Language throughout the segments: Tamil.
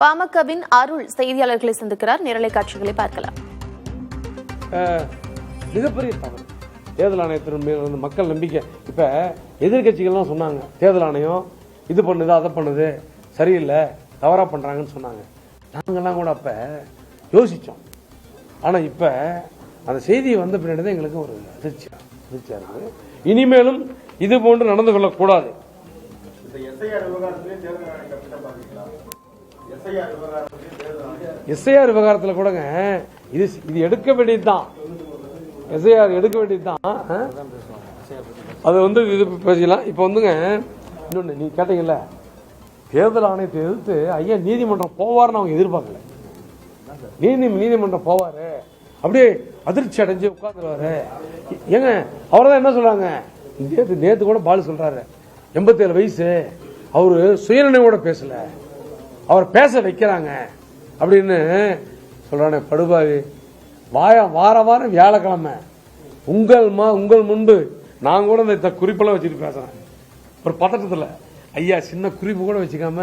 பாமகவின் அருள் செய்தியாளர்களை சந்திக்கிறார். நேரலை காட்சிகளை பார்க்கலாம். மிகப்பெரிய தவறு தேர்தல் ஆணையத்தின் மீது மக்கள் நம்பிக்கை. இப்ப எதிர்கட்சிகள்லாம் சொன்னாங்க தேர்தல் ஆணையம் இது பண்ணுது அதை பண்ணுது சரியில்லை தவறா பண்றாங்கன்னு சொன்னாங்க. நாங்கெல்லாம் கூட அப்ப யோசிச்சோம். ஆனா இப்ப அந்த செய்தி வந்த பின்னாடி எங்களுக்கு ஒரு அதிர்ச்சியா இருக்கு. இனிமேலும் இது போன்று நடந்து கொள்ளக்கூடாது. எஸ்ஐஆர் விவகாரத்தில் கூடங்க இது எடுக்க வேண்டியதுதான். எஸ்ஐஆர் எடுக்க வேண்டியதுதான். அது இது பேசலாம். இப்ப இன்னொன்னு நீங்க கேட்டீங்கல்ல, தேர்தல் ஆணையத்தை எதிர்த்து ஐயா நீதிமன்றம் போவார்னு அவங்க எதிர்பார்க்கல. நீதிமன்றம் போவாரு அப்படியே அதிர்ச்சி அடைஞ்சு உட்கார்ந்துருவாரு. ஏங்க அவர்தான் என்ன சொல்றாங்க, நேத்து கூட பாலு சொல்றாரு 87 வயசு அவரு சுயநினைவோட பேசல, அவர் பேச வைக்கிறாங்க அப்படின்னு சொல்றானே படுபாவி. வார வாரம் வியாழக்கிழமை உங்கள் முன்பு நான் கூட இந்த குறிப்பெல்லாம் வச்சுட்டு பேசுறேன். ஒரு பதட்டத்துல ஐயா சின்ன குறிப்பு கூட வச்சுக்காம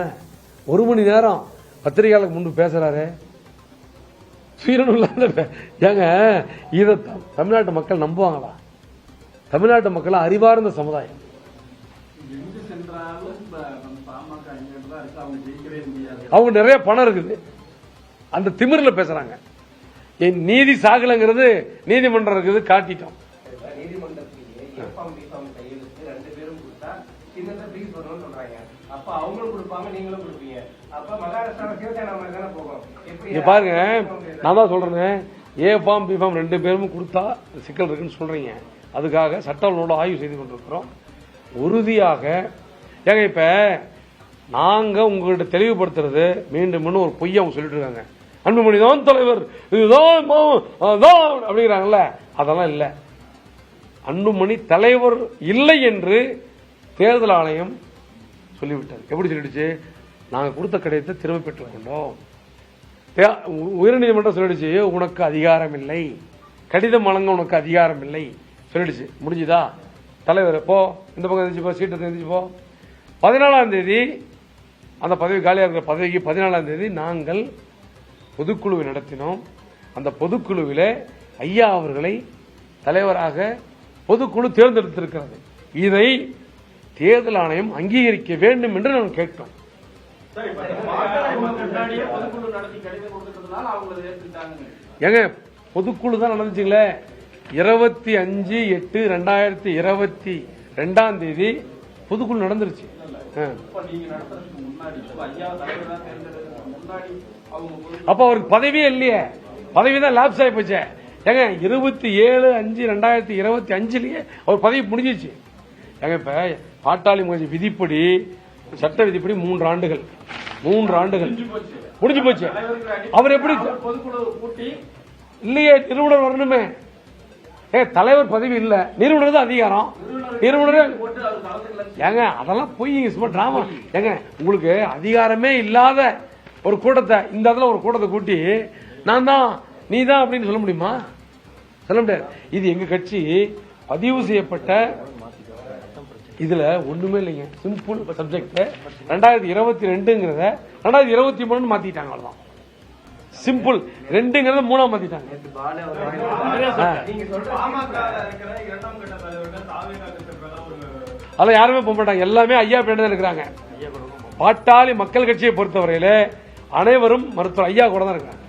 1 மணி நேரம் பத்திரிகையாளருக்கு முன்பு பேசுறாரு. ஏங்க இத தமிழ்நாட்டு மக்கள் நம்புவாங்களா? தமிழ்நாட்டு மக்கள் அறிவார்ந்த சமுதாயம். அவங்க நிறைய பணம் இருக்குது, அந்த திமிர்ல பேசுறாங்க. என் நீதி சாகலங்கிறது நீதிமன்றம் இருக்குது, காட்டிட்டோம். பாருங்க, நான் தான் சொல்றேன், ஏ ஃபார்ம் பி ஃபார்ம் 2 பேரும் கொடுத்தா சிக்கல் இருக்குன்னு சொல்றீங்க. அதுக்காக சட்டங்களோட ஆய்வு செய்து கொண்டிருக்கிறோம். உறுதியாக ஏங்க இப்ப நாங்க உங்கள்கிட்ட தெளிவுபடுத்துறது மீண்டும் ஒரு பொய்யா அவங்க சொல்லிட்டு இருக்காங்க. அன்புமணி தான் தலைவர், இதுதான் அப்படிங்கிறாங்கல்ல, அதெல்லாம் இல்ல. அன்புமணி தலைவர் இல்லை என்று தேர்தல் ஆணையம் சொல்லிவிட்டார். எப்படி சொல்லிடுச்சு? நாங்க கொடுத்த கடிதத்தை திரும்ப பெற்றுக் கொண்டோம். உயர்நீதிமன்றம் சொல்லிடுச்சு உனக்கு அதிகாரம் இல்லை, கடிதம் வழங்க உனக்கு அதிகாரம் இல்லை சொல்லிடுச்சு. முடிஞ்சுதா? தலைவர் போ, இந்த பக்கம் எழுந்திச்சு போ, சீட்டை எழுந்திச்சு போ. 14ஆம் தேதி அந்த பதவி காலியாக இருக்கிற பதவிக்கு 14ஆம் தேதி நாங்கள் பொதுக்குழுவை நடத்தினோம். அந்த பொதுக்குழுவில் ஐயா அவர்களை தலைவராக பொதுக்குழு தேர்ந்தெடுத்திருக்கிறது. இதை தேர்தல் ஆணையம் அங்கீகரிக்க வேண்டும் என்று நாங்கள் கேட்டோம். ஏங்க பொதுக்குழு தான் நடந்துச்சுங்களே. 25/8/2022 பொதுக்குழு நடந்துருச்சு. அப்ப அவருக்கு பதவியே இல்லையே, பதவிதான் லாப்ஸ் ஆகி போச்சு. ஏங்க 27/5/2025 அவர் பதவி முடிஞ்சிச்சு. ஏங்க இப்ப பாட்டாளி முறை விதிப்படி, சட்ட விதிப்படி 3 ஆண்டுகள் முடிஞ்சு போச்சு. அவர் எப்படி இல்லையே, நிறுவனர் வரணுமே. தலைவர் பதவி இல்ல, நிறுவனர் தான் அதிகாரம். நிறுவனர் ஏங்க அதெல்லாம் போய் சும்மா டிராமா. ஏங்க உங்களுக்கு அதிகாரமே இல்லாத ஒரு கூட்டத்தை இந்த இடத்துல ஒரு கூட்டத்தை கூட்டி நான் தான் நீ தான் அப்படின்னு சொல்ல முடியுமா? சொல்ல முடியாது. இது எங்க கட்சி பதிவு செய்யப்பட்ட இதுல ஒண்ணுமே இல்லைங்க. சிம்பிள் சப்ஜெக்ட் 2022ங்கிறத 2023 மாத்திட்டாங்க. அவ்வளவுதான். சிம்பிள் 2ங்கிறத 3ஆ மாத்திட்டாங்க. அதெல்லாம் யாருமே போக மாட்டாங்க, எல்லாமே ஐயா பேர் தான் இருக்கிறாங்க. பாட்டாளி மக்கள் கட்சியை பொறுத்தவரையில அனைவரும் மருத்துவர் ஐயா கூட தான் இருக்காங்க.